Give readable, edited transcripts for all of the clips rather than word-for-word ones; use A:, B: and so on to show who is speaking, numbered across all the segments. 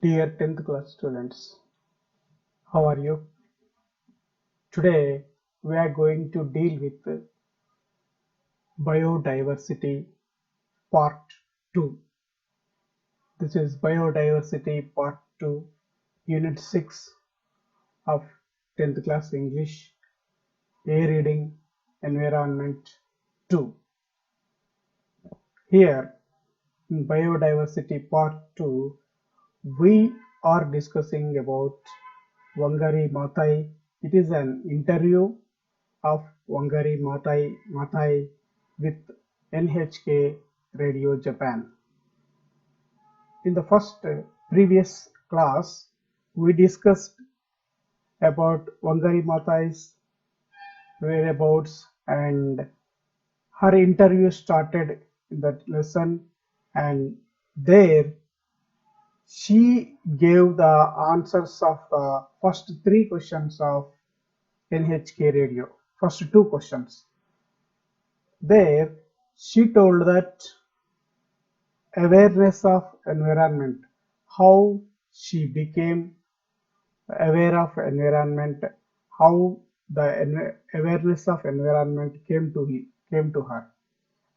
A: Dear 10th class students, how are you? Today we are going to deal with biodiversity part 2. This is biodiversity part 2, unit 6 of 10th class English, A reading environment 2. Here in biodiversity part 2, we are discussing about Wangari Maathai. It is an interview of Wangari Maathai with NHK Radio Japan. In the first previous class, we discussed about Wangari Maathai's whereabouts, and her interview started in that lesson, and there she gave the answers of the first three questions of NHK Radio. First two questions. There she told that awareness of environment, how she became aware of environment, how the awareness of environment came to her,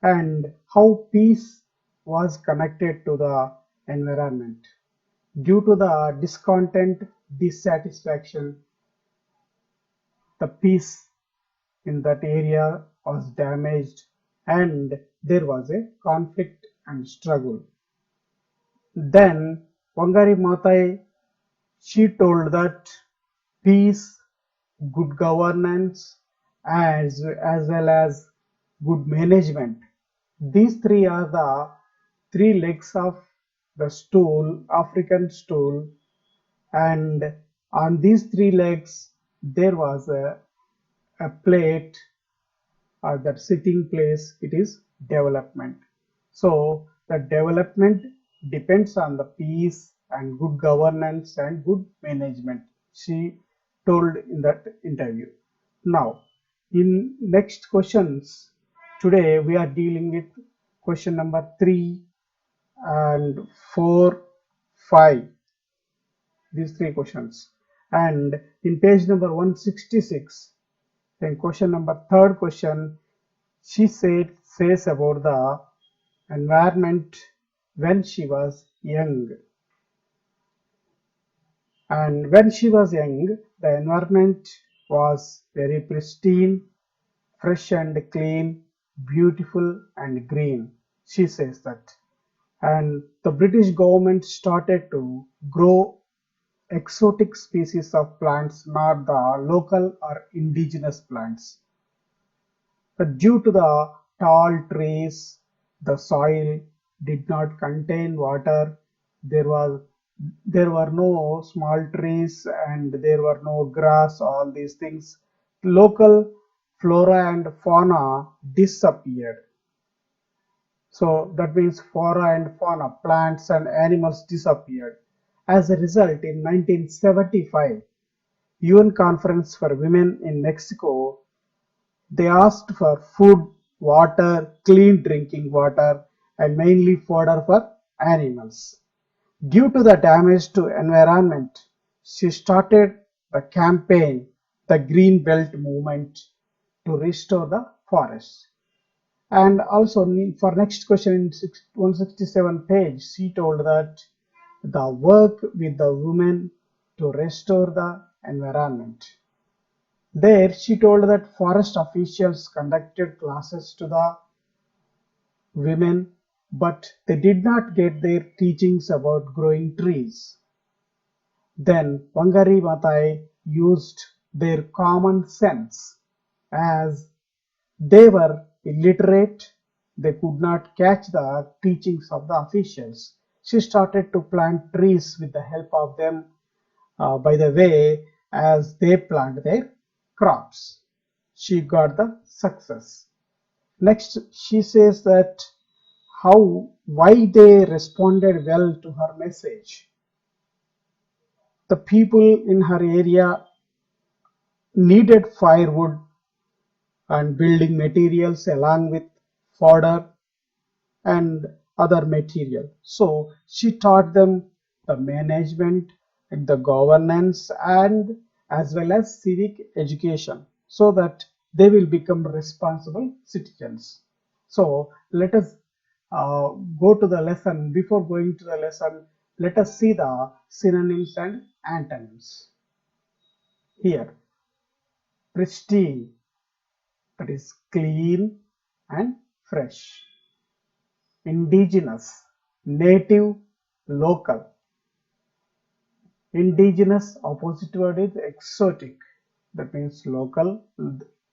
A: and how peace was connected to the environment. Due to the discontent, dissatisfaction, the peace in that area was damaged and there was a conflict and struggle. Then Wangari Maathai, she told that peace, good governance, as well as good management, these three are the three legs of the stool, African stool, and on these three legs there was a plate, that sitting place, it is development. So the development depends on the peace and good governance and good management, she told in that interview. Now in next questions, today we are dealing with question number 3 and 4, 5, these three questions. And in page number 166, then question number third question, she says about the environment when she was young. And when she was young, the environment was very pristine, fresh and clean, beautiful and green. She says that. And the British government started to grow exotic species of plants, not the local or indigenous plants. But due to the tall trees, the soil did not contain water. There were no small trees and there were no grass, all these things. Local flora and fauna disappeared. So that means flora and fauna, plants and animals disappeared. As a result, in 1975, UN Conference for Women in Mexico, they asked for food, water, clean drinking water, and mainly fodder for animals. Due to the damage to environment, she started the campaign, the Green Belt movement, to restore the forests. And also for next question in 167 page, she told that the work with the women to restore the environment. There she told that forest officials conducted classes to the women, but they did not get their teachings about growing trees. Then Wangari Maathai used their common sense, as they were illiterate, they could not catch the teachings of the officials. She started to plant trees with the help of them, by the way, as they plant their crops. She got the success. Next, she says that why they responded well to her message. The people in her area needed firewood and building materials along with fodder and other material. So she taught them the management, the governance, and as well as civic education, so that they will become responsible citizens. So let us go to the lesson. Before going to the lesson, let us see the synonyms and antonyms. Here, pristine, that is clean and fresh. Indigenous, native, local. Indigenous opposite word is exotic, that means local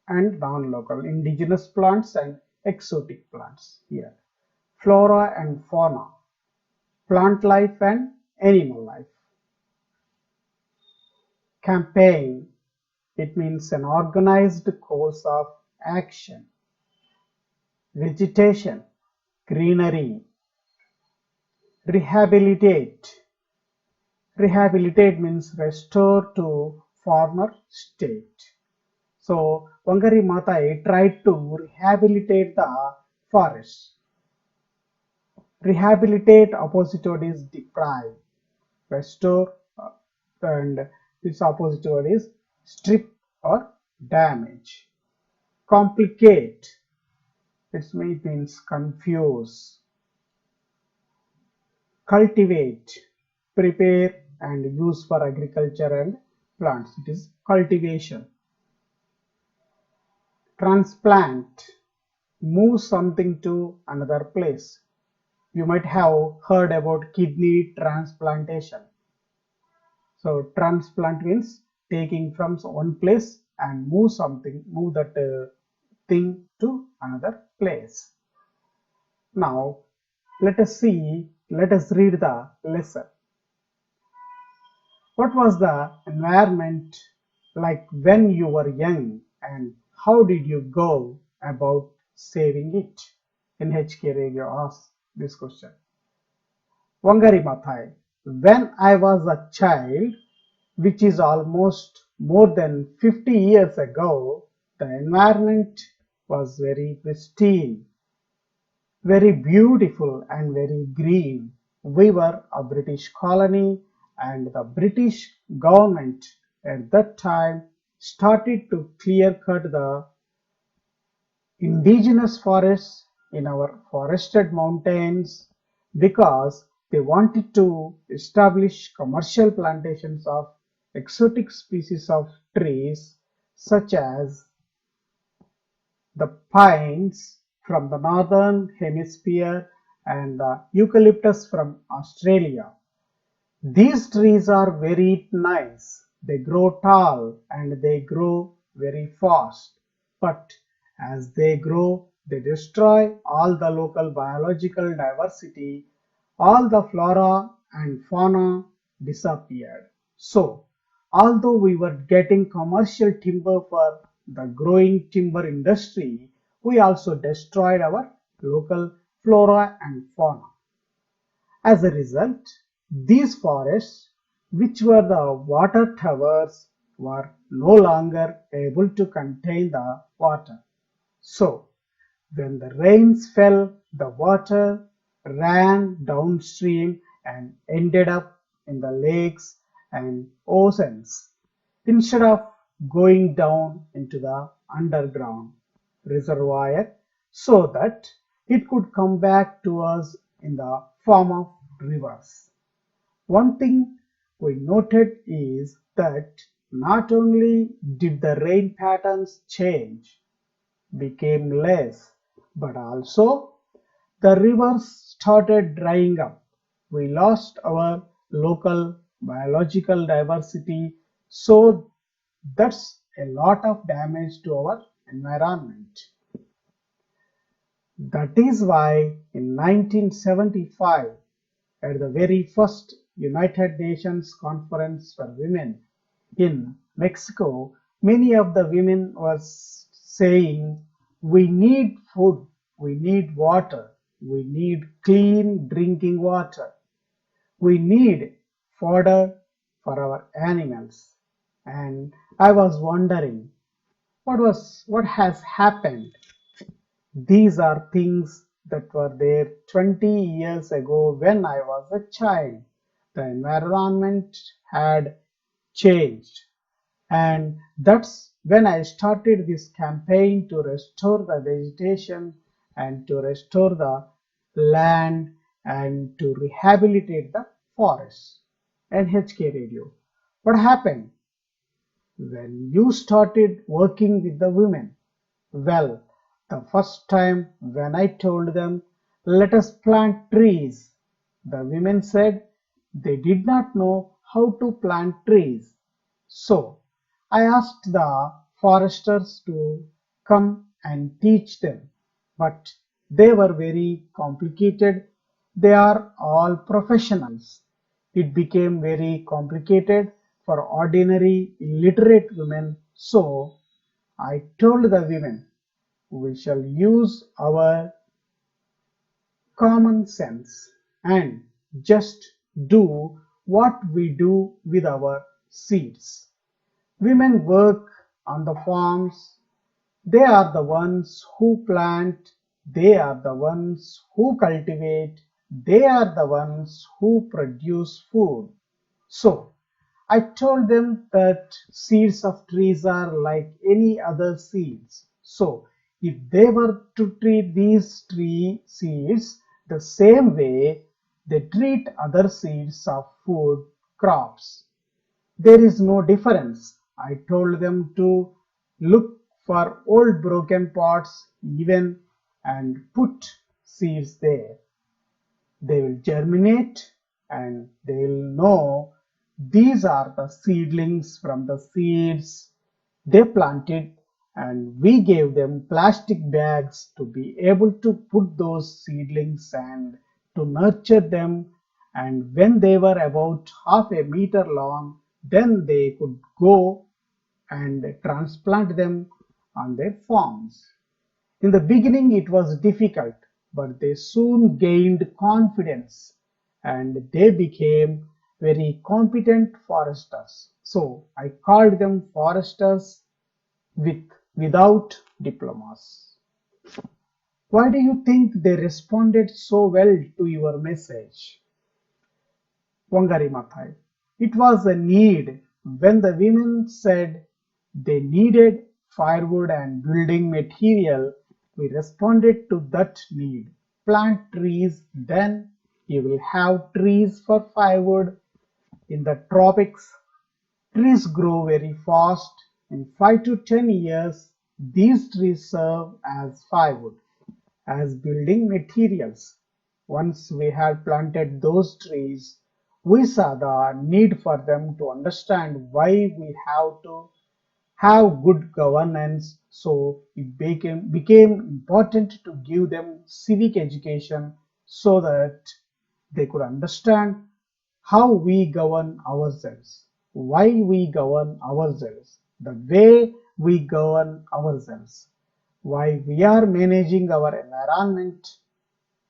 A: and non-local. Indigenous plants and exotic plants. Here, flora and fauna, plant life and animal life. Campaign, it means an organized course of action. Vegetation, greenery. Rehabilitate, rehabilitate means restore to former state. So Wangari Maatai tried to rehabilitate the forest. Rehabilitate opposite word is deprive. Restore and its opposite word is strip or damage. Complicate, it means confuse. Cultivate, prepare and use for agriculture and plants. It is cultivation. Transplant, move something to another place. You might have heard about kidney transplantation. So transplant means taking from one place and move something, move that thing to another place. Now let us read the lesson. What was the environment like when you were young, and how did you go about saving it? NHK Radio asks this question. Wangari Maathai, when I was a child, which is almost more than 50 years ago, the environment was very pristine, very beautiful and very green. We were a British colony, and the British government at that time started to clear cut the indigenous forests in our forested mountains because they wanted to establish commercial plantations of exotic species of trees such as the pines from the northern hemisphere and the eucalyptus from Australia. These trees are very nice. They grow tall and they grow very fast. But as they grow, they destroy all the local biological diversity. All the flora and fauna disappeared. So, although we were getting commercial timber for the growing timber industry, we also destroyed our local flora and fauna. As a result, these forests, which were the water towers, were no longer able to contain the water. So, when the rains fell, the water ran downstream and ended up in the lakes and oceans instead of going down into the underground reservoir so that it could come back to us in the form of rivers. One thing we noted is that not only did the rain patterns change, became less, but also the rivers started drying up. We lost our local biological diversity, so that's a lot of damage to our environment. That is why in 1975, at the very first United Nations Conference for Women in Mexico, many of the women were saying, we need food, we need water, we need clean drinking water, we need fodder for our animals. And I was wondering, what has happened? These are things that were there 20 years ago when I was a child. The environment had changed. And that's when I started this campaign to restore the vegetation and to restore the land and to rehabilitate the forests. NHK Radio. What happened when you started working with the women? Well, the first time when I told them, let us plant trees, the women said they did not know how to plant trees. So I asked the foresters to come and teach them, but they were very complicated. They are all professionals. It became very complicated for ordinary illiterate women. So I told the women, we shall use our common sense and just do what we do with our seeds. Women work on the farms. They are the ones who plant. They are the ones who cultivate. They are the ones who produce food. So I told them that seeds of trees are like any other seeds. So if they were to treat these tree seeds the same way they treat other seeds of food crops, there is no difference. I told them to look for old broken pots even and put seeds there. They will germinate and they will know these are the seedlings from the seeds they planted, and we gave them plastic bags to be able to put those seedlings and to nurture them, and when they were about half a meter long then they could go and transplant them on their farms. In the beginning it was difficult, but they soon gained confidence and they became very competent foresters. So I called them foresters without diplomas. Why do you think they responded so well to your message? Wangari Maathai. It was a need. When the women said they needed firewood and building material, we responded to that need. Plant trees, then you will have trees for firewood. In the tropics, trees grow very fast. In 5 to 10 years, these trees serve as firewood, as building materials. Once we had planted those trees, we saw the need for them to understand why we have to have good governance, so it became important to give them civic education so that they could understand how we govern ourselves, why we govern ourselves, the way we govern ourselves, why we are managing our environment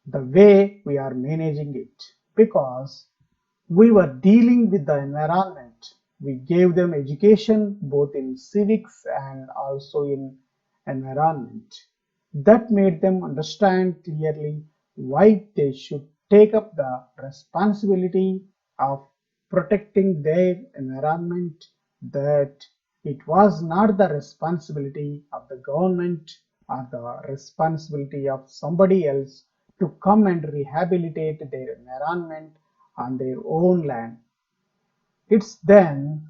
A: the way we are managing it, because we were dealing with the environment. We gave them education both in civics and also in environment. That made them understand clearly why they should take up the responsibility of protecting their environment, that it was not the responsibility of the government or the responsibility of somebody else to come and rehabilitate their environment on their own land. It's then,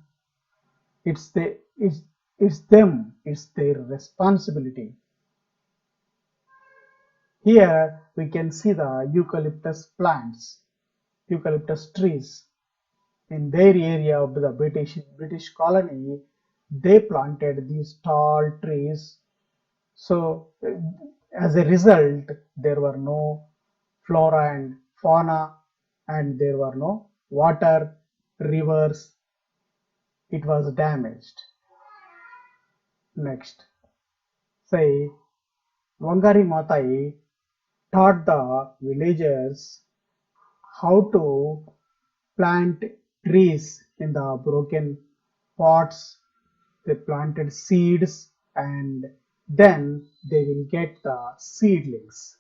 A: it's them, it's their responsibility. Here we can see the eucalyptus plants, eucalyptus trees. In their area of the British colony, they planted these tall trees. So as a result, there were no flora and fauna, and there were no water, rivers. It was damaged. Next, say Wangari Maathai taught the villagers how to plant trees in the broken pots. They planted seeds and then they will get the seedlings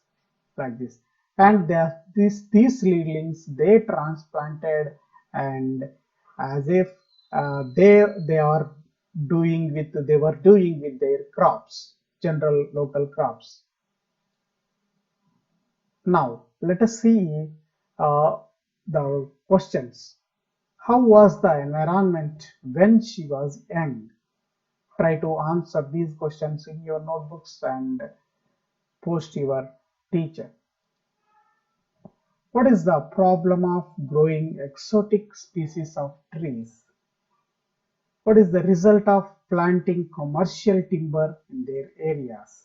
A: like this. And these seedlings they transplanted and as if they are they were doing with their crops, general local crops. Now let us see uh, the questions. How was the environment when she was young? Try to answer these questions in your notebooks and post your teacher. What is the problem of growing exotic species of trees? What is the result of planting commercial timber in their areas?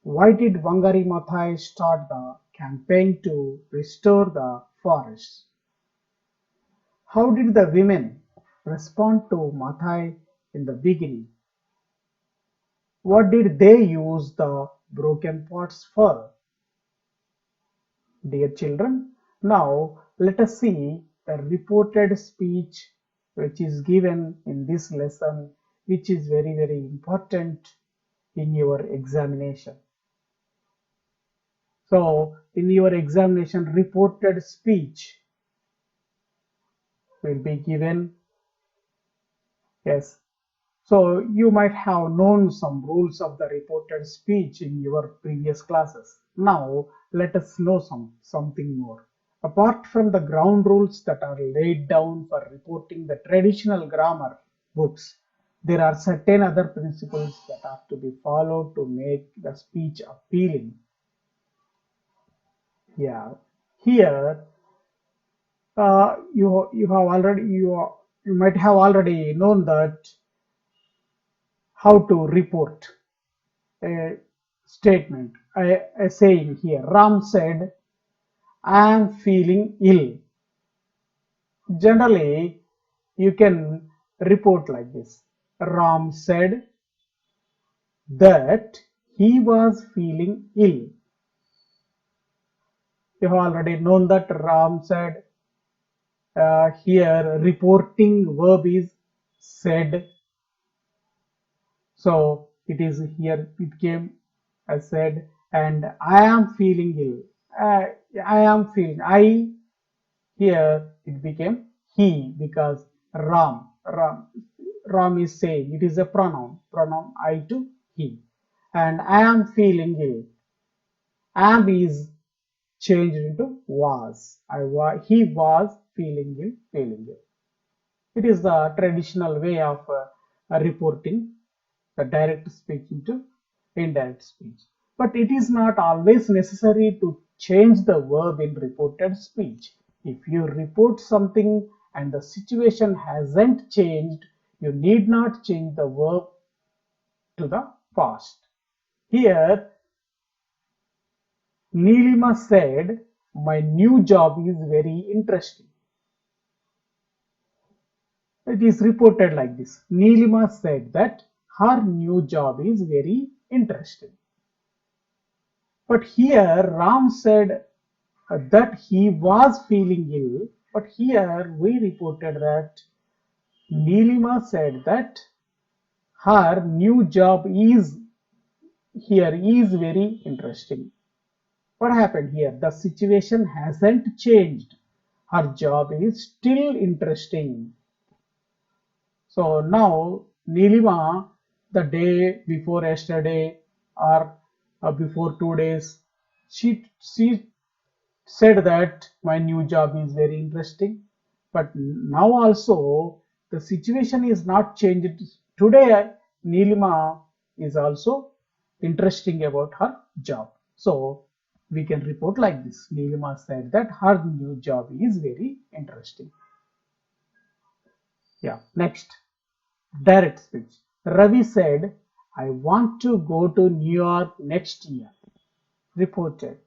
A: Why did Wangari Maathai start the campaign to restore the forests? How did the women respond to Maathai in the beginning? What did they use the broken pots for? Dear children, now let us see the reported speech which is given in this lesson, which is very important in your examination. So, in your examination, reported speech will be given. Yes. So, you might have known some rules of the reported speech in your previous classes. Now, let us know something more. Apart from the ground rules that are laid down for reporting the traditional grammar books, there are certain other principles that are to be followed to make the speech appealing. Yeah, here you might have already known that how to report a statement, a saying here. Ram said, "I am feeling ill." Generally, you can report like this. Ram said that he was feeling ill. You have already known that Ram said. Here reporting verb is said. So it is here it came as said, and I am feeling ill. I am feeling. I here it became he because Ram is saying it is a pronoun I to he, and I am feeling ill. Am is changed into was. He was feeling ill. It is the traditional way of reporting the direct speech into indirect speech. But it is not always necessary to change the verb in reported speech. If you report something and the situation hasn't changed, you need not change the verb to the past. Here, Nilima said, "My new job is very interesting." It is reported like this. Nilima said that her new job is very interesting. But here Ram said that he was feeling ill. But here we reported that Nilima said that her new job is very interesting. What happened here? The situation hasn't changed. Her job is still interesting. So now Nilima, the day before yesterday or before 2 days, she said that my new job is very interesting. But now also the situation is not changed. Today Nilima is also interesting about her job. So we can report like this. Nilima said that her new job is very interesting. Yeah, next. Direct speech. Ravi said, "I want to go to New York next year." Reported.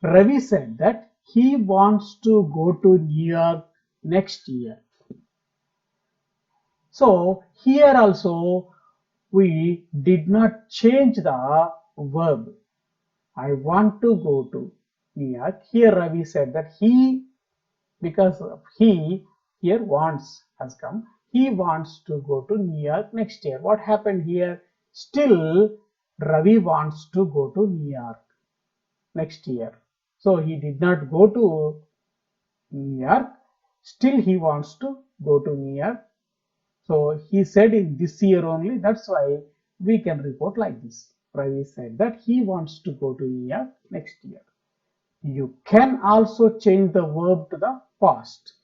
A: Ravi said that he wants to go to New York next year. So here also we did not change the verb. I want to go to New York. Here Ravi said that he, because of he, here wants has come. He wants to go to New York next year. What happened here? Still, Ravi wants to go to New York next year. So he did not go to New York. still he wants to go to New York. So he said in this year only, that's why we can report like this. Ravi said that he wants to go to New York next year. You can also change the verb to the past.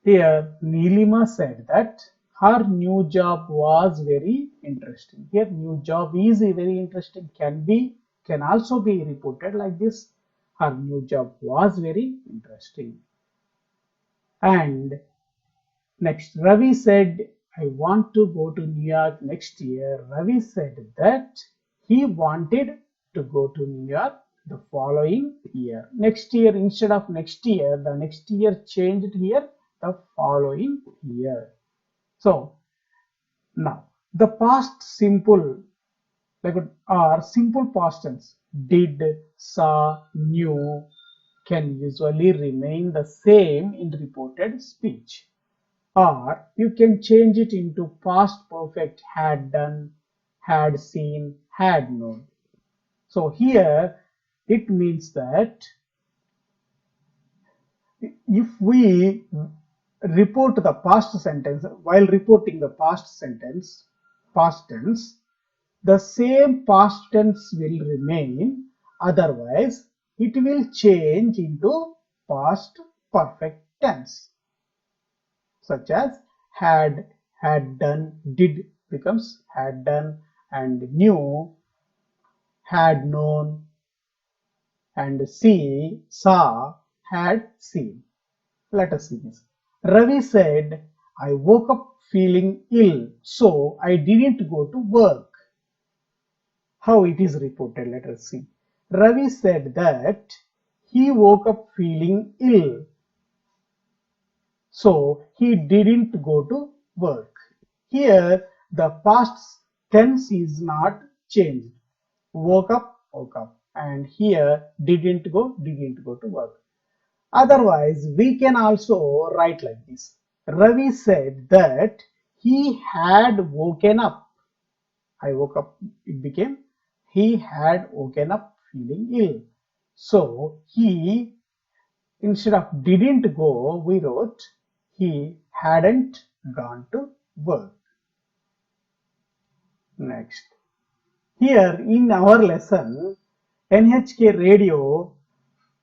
A: Here, Nilima said that her new job was very interesting. Here, new job is very interesting. Can also be reported like this. Her new job was very interesting. And next, Ravi said, I want to go to New York next year. Ravi said that he wanted to go to New York the following year. Next year, instead of next year, the next year changed here, the following year. So, now the past simple, like or simple past tense, did, saw, knew, can usually remain the same in reported speech. Or you can change it into past perfect, had done, had seen, had known. So here it means that if we report the past sentence, while reporting the past sentence, past tense, the same past tense will remain, otherwise it will change into past perfect tense, such as had done, did becomes had done, and knew, had known, and saw, had seen. Let us see this. Ravi said, I woke up feeling ill, so I didn't go to work. How it is reported, let us see. Ravi said that he woke up feeling ill, so he didn't go to work. Here the past tense is not changed. Woke up, and here didn't go to work. Otherwise, we can also write like this. Ravi said that he had woken up. I woke up, it became he had woken up feeling ill. So he, instead of didn't go, we wrote he hadn't gone to work. Next. Here in our lesson, NHK Radio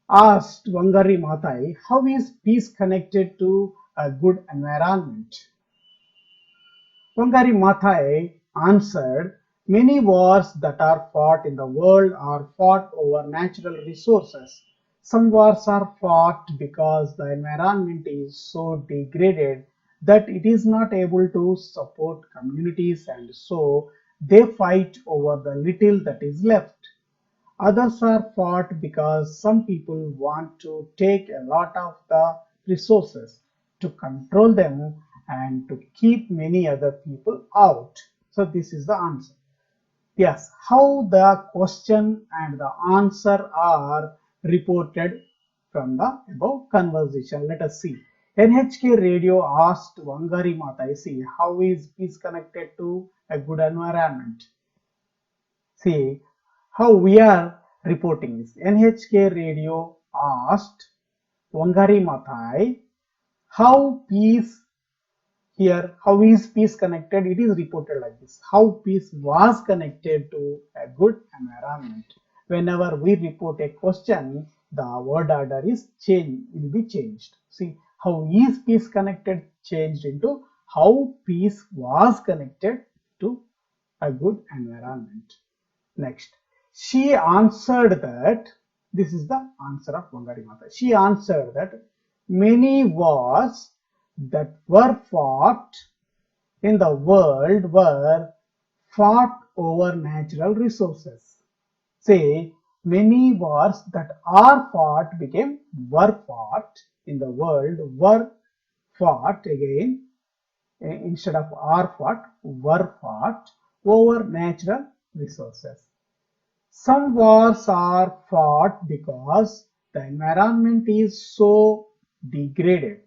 A: asked Wangari Maathai, how is peace connected to a good environment? Wangari Maathai answered, many wars that are fought in the world are fought over natural resources. Some wars are fought because the environment is so degraded that it is not able to support communities, and so they fight over the little that is left. Others are fought because some people want to take a lot of the resources to control them and to keep many other people out. So this is the answer. Yes, how the question and the answer are reported from the above conversation. Let us see. NHK Radio asked Wangari Maathai, see, how is peace connected to a good environment? See, how we are reporting this. NHK Radio asked Wangari Maathai, how peace here, how is peace connected? It is reported like this. How peace was connected to a good environment. Whenever we report a question, the word order will be changed. See, how is peace connected changed into how peace was connected to a good environment. Next, she answered that, this is the answer of Wangari Maathai. She answered that many wars that were fought in the world were fought over natural resources. Say, many wars that are fought became were fought in the world, were fought again, instead of are fought, were fought over natural resources. Some wars are fought because the environment is so degraded.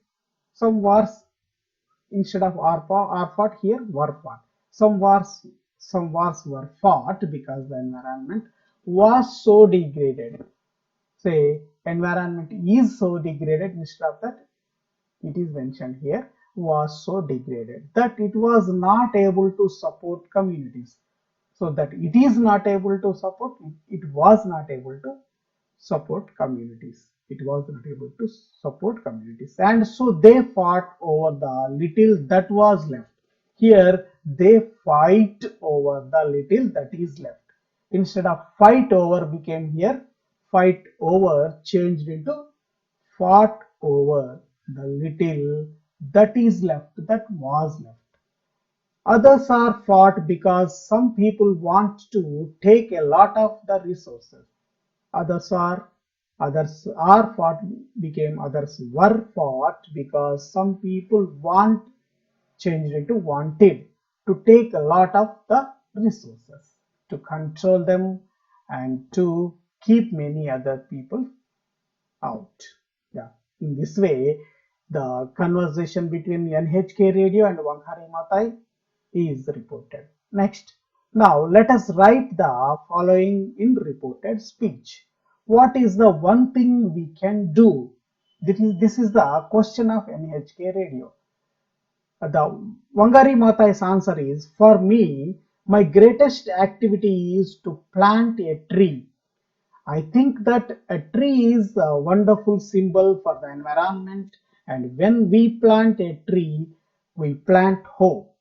A: Some wars, instead of are fought, here were fought. Some wars were fought because the environment was so degraded. Say, environment is so degraded, instead of that it is mentioned here, was so degraded that it was not able to support communities. So that it is not able to support, it was not able to support communities. It was not able to support communities. And so they fought over the little that was left. Here they fight over the little that is left. Instead of fight over became here fight over changed into fought over the little that is left, that was left. Others are fought because some people want to take a lot of the resources. Others are others are fought became others were fought because some people want changed into wanted to take a lot of the resources, to control them and to keep many other people out. Yeah. In this way, the conversation between NHK Radio and Wangari Maathai is reported. Next, now let us write the following in reported speech. What is the one thing we can do? This is the question of NHK Radio. The Wangari Maathai's answer is, for me, my greatest activity is to plant a tree. I think that a tree is a wonderful symbol for the environment, and when we plant a tree, we plant hope.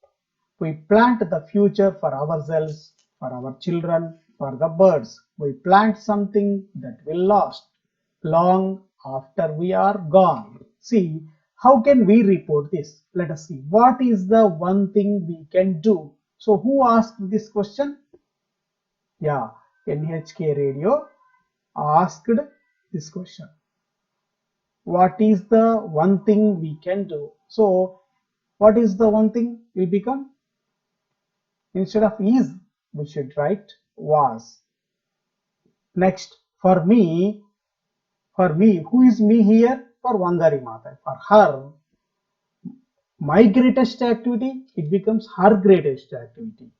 A: We plant the future for ourselves, for our children, for the birds. We plant something that will last long after we are gone. See, how can we report this? Let us see. What is the one thing we can do? So, who asked this question? Yeah, NHK Radio asked this question. What is the one thing we can do? So, what is the one thing will become? Instead of is, we should write was. Next, for me, who is me here? For Wangari Maathai. For her, my greatest activity, it becomes her greatest activity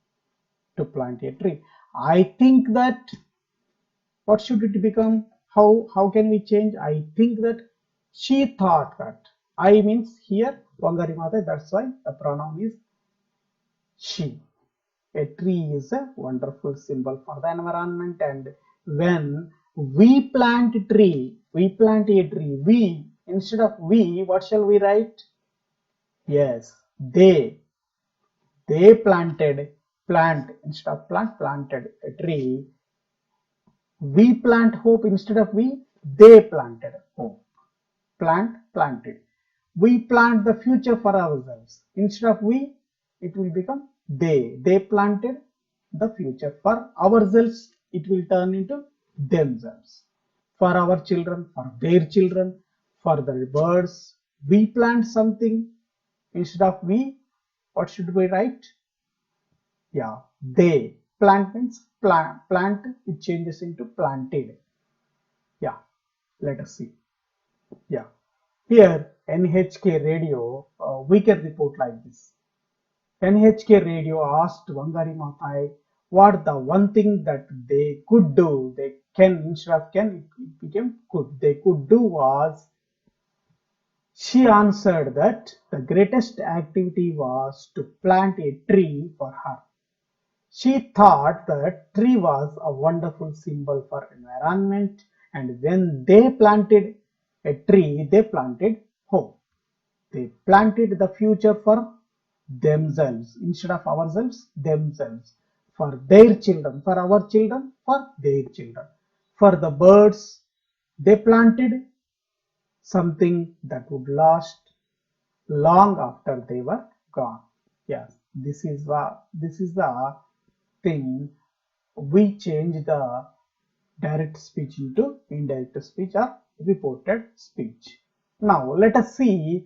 A: to plant a tree. I think that what should it become? How can we change? I think that she thought that. I means here Wangari Maathai, that's why the pronoun is she. A tree is a wonderful symbol for the environment, and when we plant a tree, we, instead of we, what shall we write? Yes, they instead of planted a tree. We plant hope instead of we, they planted hope. Planted. We plant the future for ourselves. Instead of we, it will become they. They planted the future for ourselves. It will turn into themselves. For our children, for their children, for the birds. We plant something instead of we. What should we write? Yeah, they. Plant means plant. It changes into planted. Yeah, let us see. Yeah. Here, NHK Radio, we can report like this. NHK Radio asked Wangari Maathai what the one thing that they could do, they can, instead of can, it became could. They could do was, she answered that the greatest activity was to plant a tree for her. She thought that tree was a wonderful symbol for environment, and when they planted a tree, they planted hope. They planted the future for themselves instead of ourselves, themselves. For their children, for our children, for their children. For the birds, they planted something that would last long after they were gone. Yes, this is the thing. We change the direct speech into indirect speech or reported speech. Now let us see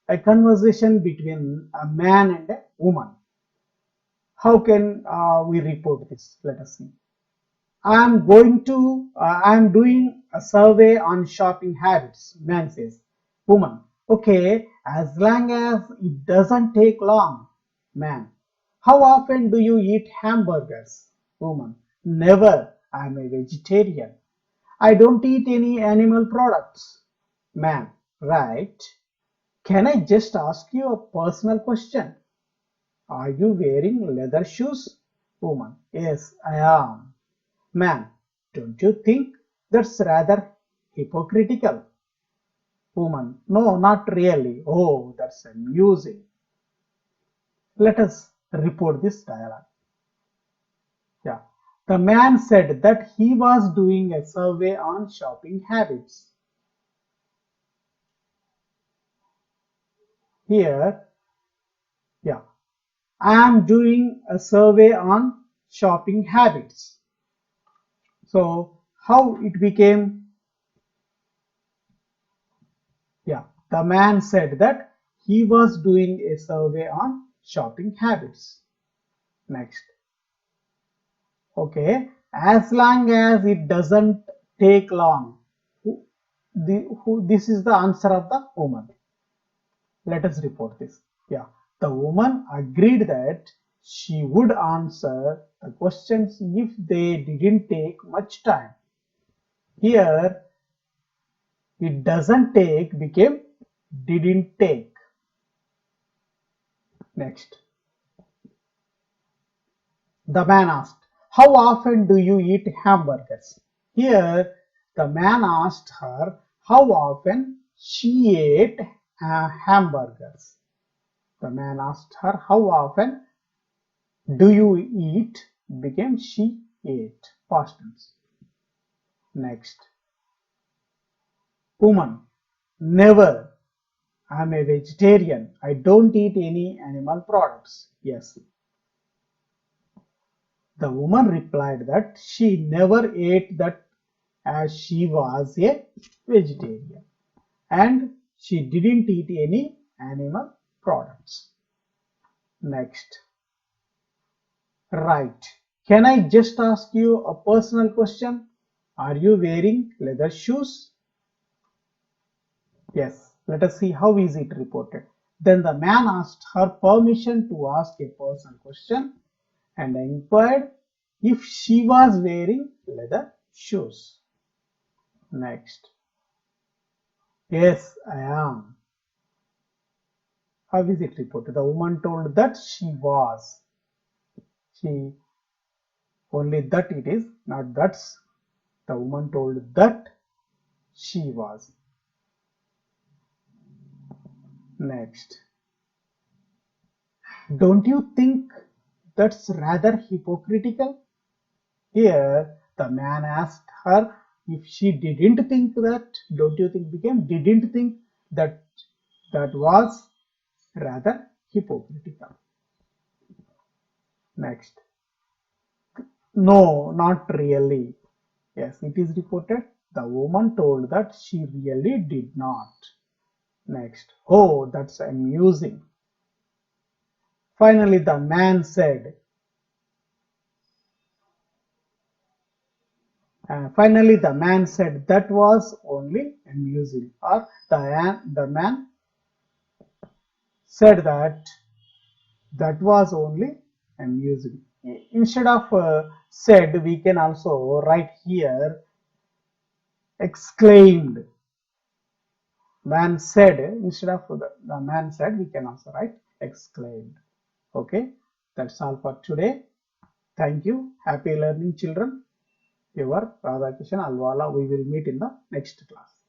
A: a conversation between a man and a woman. How can we report this? Let us see. I am doing a survey on shopping habits. Man says. Woman, okay, as long as it doesn't take long. Man, how often do you eat hamburgers? Woman, never. I am a vegetarian. I don't eat any animal products. Man, right. Can I just ask you a personal question? Are you wearing leather shoes? Woman. Yes, I am. Man. Don't you think that's rather hypocritical? Woman. No, not really. Oh, that's amusing. Let us report this dialogue. Yeah. The man said that he was doing a survey on shopping habits. Here, yeah, I am doing a survey on shopping habits. So, how it became? Yeah, the man said that he was doing a survey on shopping habits. Next. Okay, as long as it doesn't take long. This is the answer of the woman. Let us report this. Yeah, the woman agreed that she would answer the questions if they didn't take much time. Here, it doesn't take became didn't take. Next, the man asked, how often do you eat hamburgers? Here, the man asked her how often she ate hamburgers. The man asked her how often do you eat became she ate. Past tense. Next. Woman. Never. I am a vegetarian. I don't eat any animal products. Yes. The woman replied that she never ate that as she was a vegetarian and she didn't eat any animal products. Next. Right. Can I just ask you a personal question? Are you wearing leather shoes? Yes. Let us see how is it reported. Then the man asked her permission to ask a personal question and inquired if she was wearing leather shoes. Next. Yes, I am. How is it reported? The woman told that she was. She only that it is, not that's. The woman told that she was. Next. Don't you think that's rather hypocritical? Here, the man asked her if she didn't think that, don't you think became didn't think that that was rather hypocritical. Next. No, not really. Yes, it is reported. The woman told that she really did not. Next. Oh, that's amusing. Finally, the man said, that was only amusing. Or the man said that that was only amusing. Instead of said, we can also write here exclaimed. Man said, instead of the man said, we can also write exclaimed. Okay, that's all for today. Thank you. Happy learning, children. Your Radhakishan Alwala. We will meet in the next class.